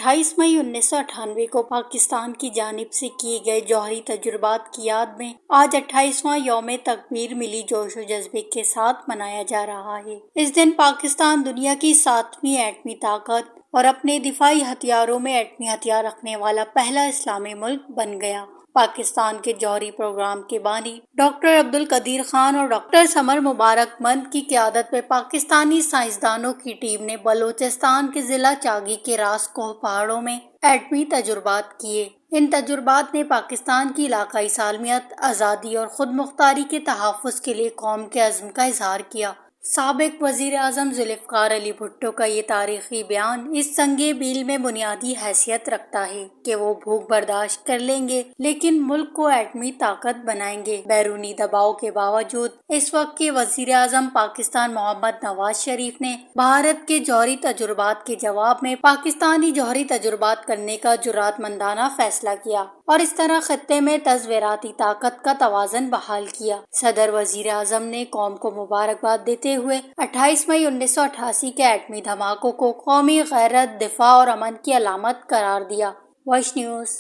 28 مئی 1998 کو پاکستان کی جانب سے کیے گئے جوہری تجربات کی یاد میں آج 28واں یوم تکبیر ملی جوش و جذبے کے ساتھ منایا جا رہا ہے۔ اس دن پاکستان دنیا کی 7ویں ایٹمی طاقت اور اپنے دفاعی ہتھیاروں میں ایٹمی ہتھیار رکھنے والا پہلا اسلامی ملک بن گیا۔ پاکستان کے جوہری پروگرام کے بانی ڈاکٹر عبدالقدیر خان اور ڈاکٹر سمر مبارک مند کی قیادت میں پاکستانی سائنسدانوں کی ٹیم نے بلوچستان کے ضلع چاگی کے راس کوہ پہاڑوں میں ایٹمی تجربات کیے۔ ان تجربات نے پاکستان کی علاقائی سالمیت، آزادی اور خود مختاری کے تحفظ کے لیے قوم کے عزم کا اظہار کیا۔ سابق وزیر اعظم ذوالفقار علی بھٹو کا یہ تاریخی بیان اس سنگ میل میں بنیادی حیثیت رکھتا ہے کہ وہ بھوک برداشت کر لیں گے لیکن ملک کو ایٹمی طاقت بنائیں گے۔ بیرونی دباؤ کے باوجود اس وقت کے وزیر اعظم پاکستان محمد نواز شریف نے بھارت کے جوہری تجربات کے جواب میں پاکستانی جوہری تجربات کرنے کا جرأت مندانہ فیصلہ کیا اور اس طرح خطے میں تصوراتی طاقت کا توازن بحال کیا۔ صدر وزیر اعظم نے قوم کو مبارکباد دیتے ہوئے 28 مئی 1988 کے ایٹمی دھماکوں کو قومی غیرت، دفاع اور امن کی علامت قرار دیا۔ Voice news